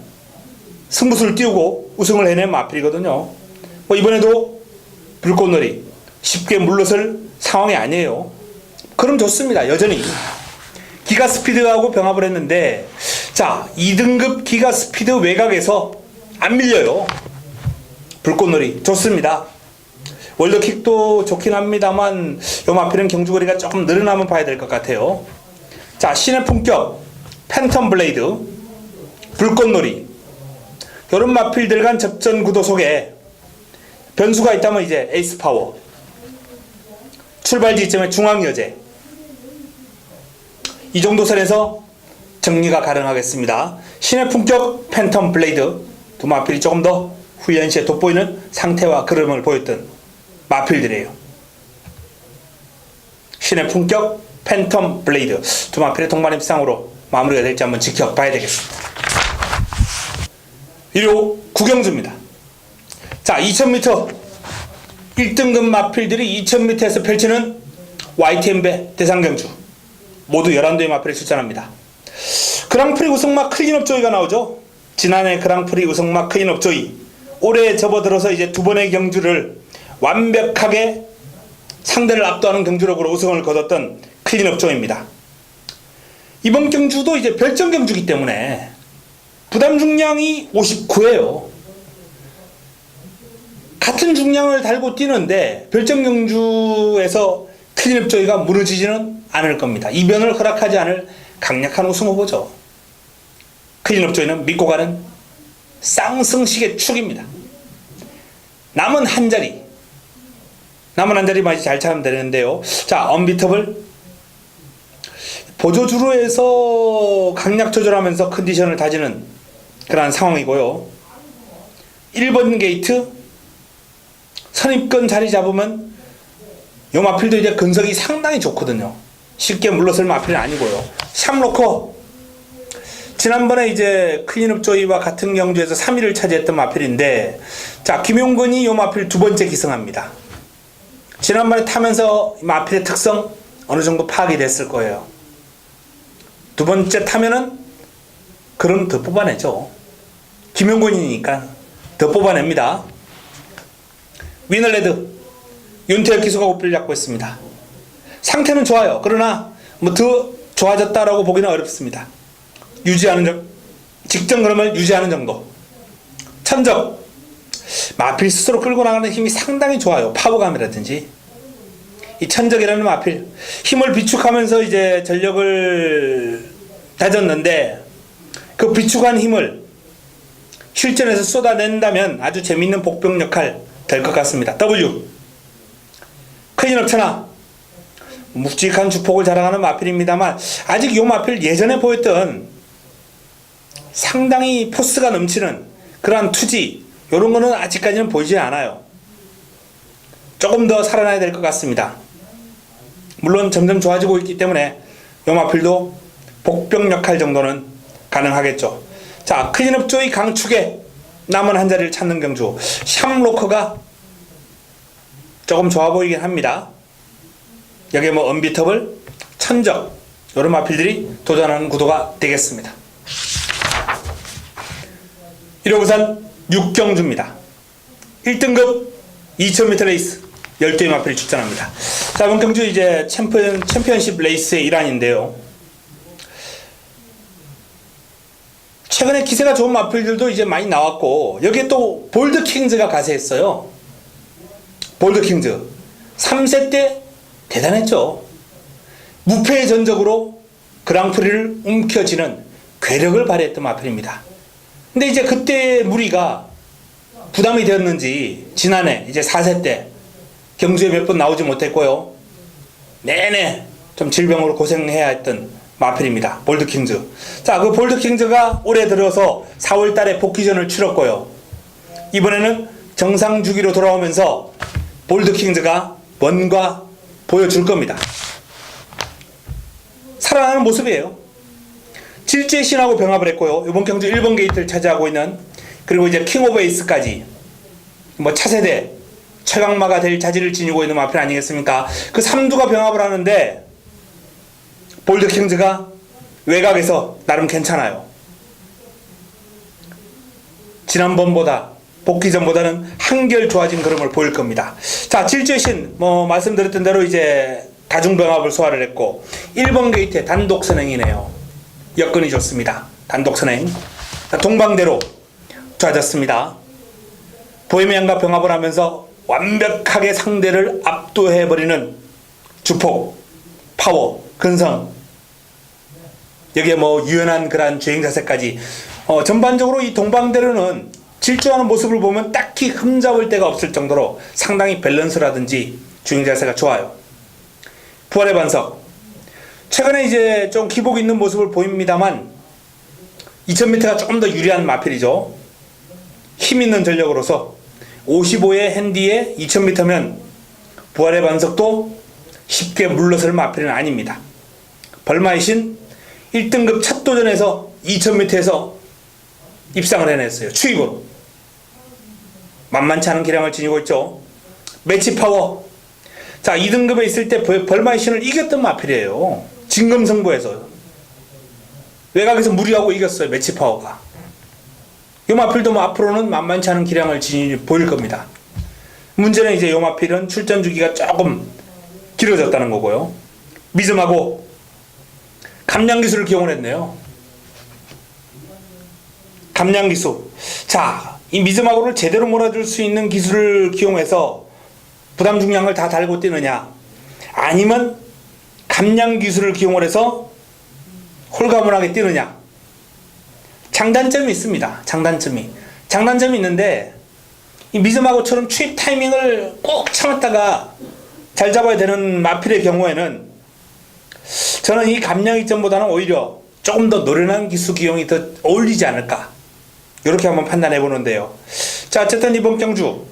Speaker 1: 승부수를 띄우고 우승을 해낸 마필이거든요. 이번에도 불꽃놀이 쉽게 물러설 상황이 아니에요. 그럼 좋습니다. 여전히 기가 스피드하고 병합을 했는데 자, 2등급 기가 스피드 외곽에서 안 밀려요. 불꽃놀이 좋습니다. 월드킥도 좋긴 합니다만 요 마필은 경주거리가 조금 늘어나면 봐야 될 것 같아요. 자, 신의 품격 팬텀 블레이드 불꽃놀이 요런 마필들 간 접전 구도 속에 변수가 있다면 이제 에이스 파워 출발 지점의 중앙여제 이 정도 선에서 정리가 가능하겠습니다. 신의 품격 팬텀 블레이드 두 마필이 조금 더 훈련 시에 돋보이는 상태와 그림을 보였던 마필들이에요. 신의 품격 팬텀 블레이드 두 마필의 동반 입상으로 마무리가 될지 한번 지켜봐야 되겠습니다. 1호 구경주입니다. 자, 2000m 1등급 마필들이 2000m에서 펼치는 YTN배 대상경주 모두 11대의 마필이 출전합니다. 그랑프리 우승막 클린업 조이가 나오죠. 지난해 그랑프리 우승막 클린업 조이 올해 접어들어서 이제 두 번의 경주를 완벽하게 상대를 압도하는 경주력으로 우승을 거뒀던 클린업 조이입니다. 이번 경주도 이제 별점 경주이기 때문에 부담 중량이 59예요. 같은 중량을 달고 뛰는데 별점 경주에서 클린업 조이가 무너지지는 않을 겁니다. 이변을 허락하지 않을 강력한 우승 후보죠. 클린업 조이는 믿고 가는 쌍승식의 축입니다. 남은 한 자리만 잘 차면 되는데요. 자, 언비터블 보조주로에서 강약 조절하면서 컨디션을 다지는 그러한 상황이고요. 1번 게이트 선입권 자리 잡으면 요 마필도 이제 근석이 상당히 좋거든요. 쉽게 물러설 마필은 아니고요. 샴로커 지난번에 이제 클린업 조이와 같은 경주에서 3위를 차지했던 마필인데 자, 김용근이 요 마필 두 번째 기승합니다. 지난번에 타면서 마필의 특성 어느 정도 파악이 됐을 거예요. 두 번째 타면은 그럼 더 뽑아내죠. 김용근이니까 더 뽑아냅니다. 위너레드 윤태혁 기수가 고삐를 잡고 있습니다. 상태는 좋아요. 그러나 더 좋아졌다라고 보기는 어렵습니다. 직전 그럼을 유지하는 정도. 천적 마필 스스로 끌고 나가는 힘이 상당히 좋아요. 파워감이라든지 이 천적이라는 마필 힘을 비축하면서 이제 전력을 다졌는데 그 비축한 힘을 실전에서 쏟아낸다면 아주 재밌는 복병 역할 될 것 같습니다. W 클린업 천하 묵직한 주폭을 자랑하는 마필입니다만 아직 이 마필 예전에 보였던 상당히 포스가 넘치는 그러한 투지 이런 거는 아직까지는 보이지 않아요. 조금 더 살아나야 될 것 같습니다. 물론 점점 좋아지고 있기 때문에 이 마필도 복병 역할 정도는 가능하겠죠. 자, 클린업 조이 강축에 남은 한 자리를 찾는 경주 샴로커가 조금 좋아 보이긴 합니다. 여기에 뭐 언비터블, 천적 이런 마필들이 도전하는 구도가 되겠습니다. 1호 부산 6경주입니다. 1등급 2000m 레이스 12의 마필이 출전합니다. 자, 이번 경주 이제 챔피언십 레이스의 일환인데요. 최근에 기세가 좋은 마필들도 이제 많이 나왔고 여기에 또 볼드킹즈가 가세했어요. 볼드킹즈 3세 때 대단했죠. 무패의 전적으로 그랑프리를 움켜쥐는 괴력을 발휘했던 마필입니다. 근데 이제 그때 무리가 부담이 되었는지 지난해 이제 4세 때 경주에 몇 번 나오지 못했고요. 내내 좀 질병으로 고생해야 했던 마필입니다. 볼드킹즈. 자, 그 볼드킹즈가 올해 들어서 4월 달에 복귀전을 치렀고요. 이번에는 정상 주기로 돌아오면서 볼드킹즈가 뭔가 보여줄 겁니다. 살아나는 모습이에요. 질주의 신하고 병합을 했고요. 이번 경주 1번 게이트를 차지하고 있는 그리고 이제 킹 오브 에이스까지 뭐 차세대 최강마가 될 자질을 지니고 있는 마필 아니겠습니까? 그 3두가 병합을 하는데 볼드킹즈가 외곽에서 나름 괜찮아요. 지난번보다 복귀전보다는 한결 좋아진 그림을 보일 겁니다. 자, 질주의 신 뭐 말씀드렸던 대로 이제 다중병합을 소화를 했고 1번 게이트의 단독 선행이네요. 여건이 좋습니다. 단독 선행. 동방대로 좋아졌습니다. 보헤미안과 병합을 하면서 완벽하게 상대를 압도해버리는 주폭, 파워, 근성, 여기에 뭐 유연한 그러한 주행 자세까지 전반적으로 이 동방대로는 질주하는 모습을 보면 딱히 흠잡을 데가 없을 정도로 상당히 밸런스라든지 주행 자세가 좋아요. 부활의 반석 최근에 이제 좀 기복 있는 모습을 보입니다만 2000m가 조금 더 유리한 마필이죠. 힘 있는 전력으로서 55의 핸디에 2000m면 부활의 반석도 쉽게 물러설 마필은 아닙니다. 벌마의 신 1등급 첫 도전에서 2000m에서 입상을 해냈어요. 추입으로 만만치 않은 기량을 지니고 있죠. 매치 파워 자, 2등급에 있을 때 벌마의 신을 이겼던 마필이에요. 진검승부에서 외곽에서 무리하고 이겼어요. 매치 파워가. 요 마필도 뭐 앞으로는 만만치 않은 기량을 보일 겁니다. 문제는 이제 요 마필은 출전 주기가 조금 길어졌다는 거고요. 미즘하고 감량 기술을 기용을 했네요. 감량 기술. 자, 이 미즘하고를 제대로 몰아줄 수 있는 기술을 기용해서 부담 중량을 다 달고 뛰느냐, 아니면 감량 기술을 기용을 해서 홀가분하게 뛰느냐. 장단점이 있습니다. 장단점이 있는데 이 미즈마고처럼 추입 타이밍을 꼭 참았다가 잘 잡아야 되는 마필의 경우에는 저는 이 감량 이점보다는 오히려 조금 더 노련한 기술 기용이 더 어울리지 않을까, 이렇게 한번 판단해 보는데요. 자, 어쨌든 이번 경주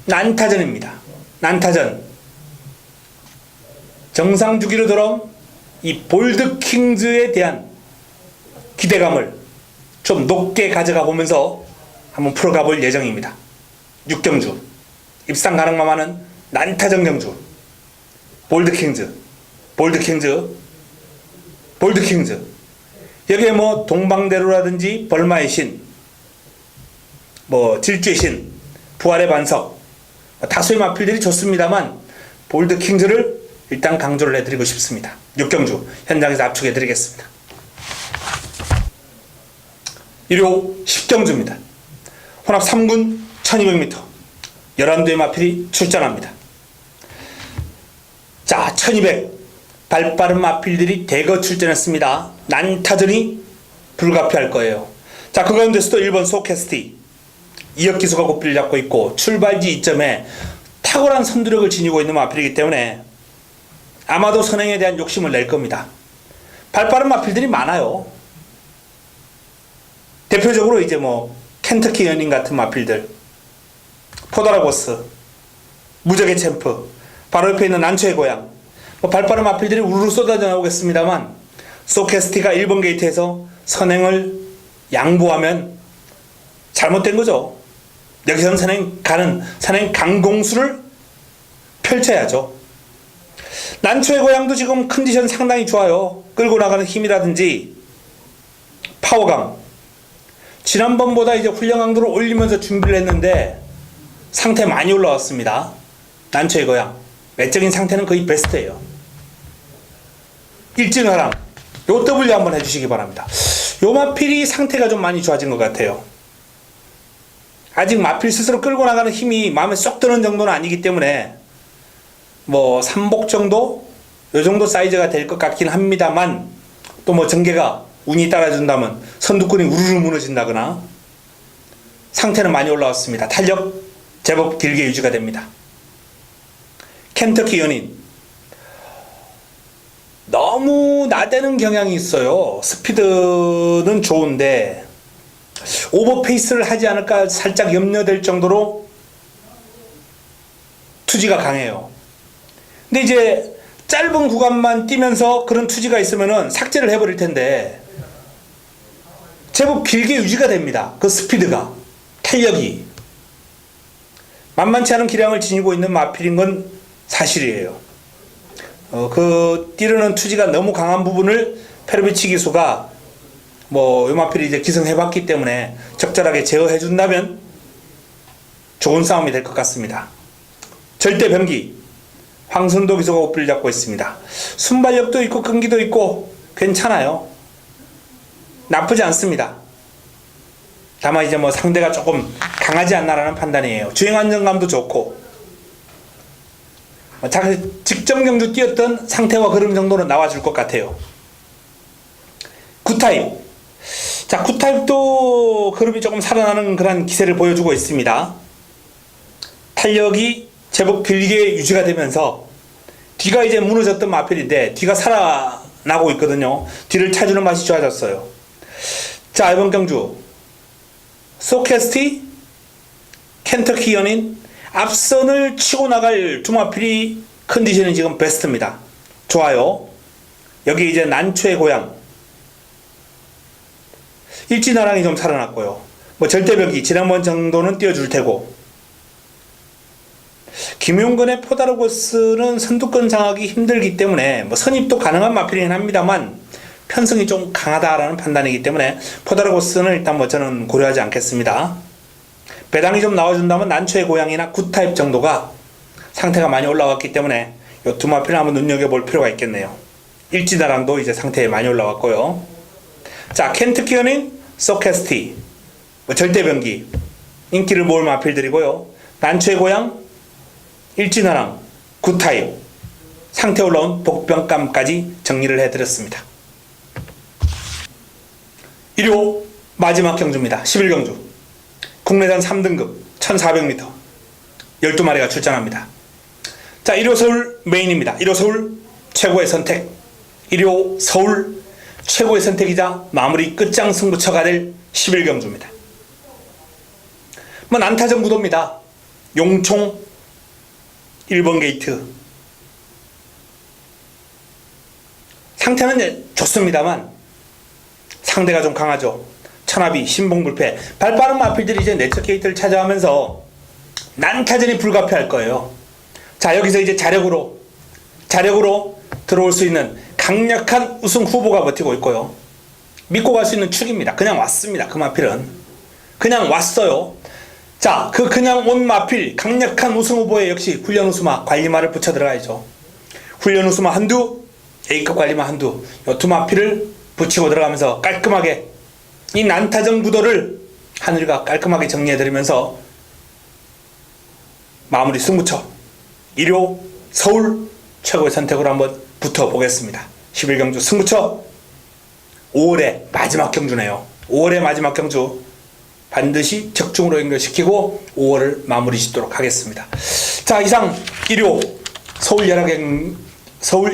Speaker 1: 난타전입니다. 난타전. 정상 주기로 돌아온 이 볼드킹즈에 대한 기대감을 좀 높게 가져가 보면서 한번 풀어가 볼 예정입니다. 6경주 입상 가능만 하는 난타전 경주 볼드킹즈 여기에 뭐 동방대로라든지 벌마의 신, 뭐 질주의 신, 부활의 반석, 다수의 마필들이 좋습니다만 볼드킹즈를 일단 강조를 해드리고 싶습니다. 6경주 현장에서 압축해드리겠습니다. 1호 10경주입니다. 혼합 3군 1200m 11대의 마필이 출전합니다. 자, 1200 발빠른 마필들이 대거 출전했습니다. 난타전이 불가피할 거예요. 자, 그 가운데서도 1번 소캐스티 2억 기수가 고삐를 잡고 있고 출발지 이점에 탁월한 선두력을 지니고 있는 마필이기 때문에 아마도 선행에 대한 욕심을 낼 겁니다. 발빠른 마필들이 많아요. 대표적으로 이제 뭐 켄터키 연인 같은 마필들, 포다라고스, 무적의 챔프, 바로 옆에 있는 난초의 고향, 뭐 발빠른 마필들이 우르르 쏟아져 나오겠습니다만 소캐스티가 1번 게이트에서 선행을 양보하면 잘못된 거죠. 여기서는 선행 강공수를 펼쳐야죠. 난초의 고향도 지금 컨디션 상당히 좋아요. 끌고 나가는 힘이라든지 파워감, 지난번보다 이제 훈련 강도를 올리면서 준비를 했는데 상태 많이 올라왔습니다. 난초의 고향 외적인 상태는 거의 베스트예요. 일진화랑 요 W 한번 해주시기 바랍니다. 요 마필이 상태가 좀 많이 좋아진 것 같아요. 아직 마필 스스로 끌고 나가는 힘이 마음에 쏙 드는 정도는 아니기 때문에 뭐 3복 정도? 요 정도 사이즈가 될 것 같긴 합니다만 또 뭐 전개가 운이 따라준다면 선두권이 우르르 무너진다거나 상태는 많이 올라왔습니다. 탄력 제법 길게 유지가 됩니다. 켄터키 연인 너무 나대는 경향이 있어요. 스피드는 좋은데 오버페이스를 하지 않을까 살짝 염려될 정도로 투지가 강해요. 근데 이제 짧은 구간만 뛰면서 그런 투지가 있으면은 삭제를 해버릴 텐데 제법 길게 유지가 됩니다. 그 스피드가, 탄력이 만만치 않은 기량을 지니고 있는 마필인 건 사실이에요. 그 뛰르는 투지가 너무 강한 부분을 페르비치 기수가 뭐 요 마필이 이제 기승해봤기 때문에 적절하게 제어해준다면 좋은 싸움이 될 것 같습니다. 절대 병기 황선도 기수가 오피를 잡고 있습니다. 순발력도 있고 끈기도 있고 괜찮아요. 나쁘지 않습니다. 다만 이제 뭐 상대가 조금 강하지 않나라는 판단이에요. 주행 안정감도 좋고 직전 경주 뛰었던 상태와 흐름 정도는 나와줄 것 같아요. 굿타입. 자, 굿타입도 그룹이 조금 살아나는 그런 기세를 보여주고 있습니다. 탄력이 제법 길게 유지가 되면서 뒤가 이제 무너졌던 마필인데 뒤가 살아나고 있거든요. 뒤를 차주는 맛이 좋아졌어요. 자, 이번 경주 소캐스티, 켄터키 연인 앞선을 치고 나갈 두 마필이 컨디션이 지금 베스트입니다. 좋아요. 여기 이제 난초의 고향 일진화랑이 좀 살아났고요. 뭐 절대벽이 지난번 정도는 띄워줄 테고 김용근의 포다르고스는 선두권 장악이 힘들기 때문에 뭐 선입도 가능한 마필이긴 합니다만 편성이 좀 강하다라는 판단이기 때문에 포다르고스는 일단 뭐 저는 고려하지 않겠습니다. 배당이 좀 나와준다면 난초의 고향이나 굿타입 정도가 상태가 많이 올라왔기 때문에 이 두 마필을 한번 눈여겨볼 필요가 있겠네요. 일진화랑도 이제 상태에 많이 올라왔고요. 자, 켄터키 연인 소캐스티 뭐 절대병기 인기를 모을 마필들이고요. 난초의 고향 일진화랑 굿타입 상태 올라온 복병감까지 정리를 해드렸습니다. 1호 마지막 경주입니다. 11경주 국내산 3등급 1400m 12마리가 출전합니다. 자, 1호 서울 메인입니다. 1호 서울 최고의 선택 1호 서울 최고의 선택이자 마무리 끝장 승부처가 될 11경주입니다. 뭐 난타전 구도입니다. 용총 1번 게이트 상태는 좋습니다만 상대가 좀 강하죠. 천하비, 신봉불패 발빠른 마필들이 이제 내적 게이트를 찾아가면서 난타전이 불가피할 거예요. 자, 여기서 이제 자력으로 들어올 수 있는 강력한 우승 후보가 버티고 있고요. 믿고 갈 수 있는 축입니다. 그냥 왔습니다. 그 마필은 그냥 왔어요. 자, 그 그냥 온 마필 강력한 우승 후보에 역시 훈련 우수마 관리마를 붙여 들어가야죠. 훈련 우수마 한두, A급 관리마 한두, 이 두 마필을 붙이고 들어가면서 깔끔하게 이 난타전 구도를 하늘과 깔끔하게 정리해드리면서 마무리 승부처 1호 서울 최고의 선택으로 한번 붙어보겠습니다. 11경주 승부처 5월의 마지막 경주네요. 5월의 마지막 경주 반드시 적중으로 연결시키고 5월을 마무리 짓도록 하겠습니다. 자, 이상 일요 서울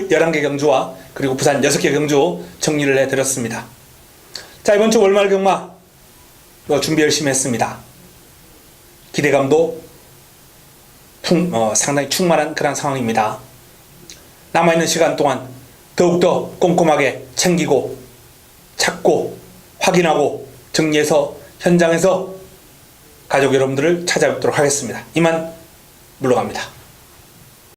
Speaker 1: 11개 경주와 그리고 부산 6개 경주 정리를 해드렸습니다. 자, 이번 주 월말 경마 준비 열심히 했습니다. 기대감도 상당히 충만한 그런 상황입니다. 남아있는 시간 동안 더욱더 꼼꼼하게 챙기고 찾고 확인하고 정리해서 현장에서 가족 여러분들을 찾아뵙도록 하겠습니다. 이만 물러갑니다.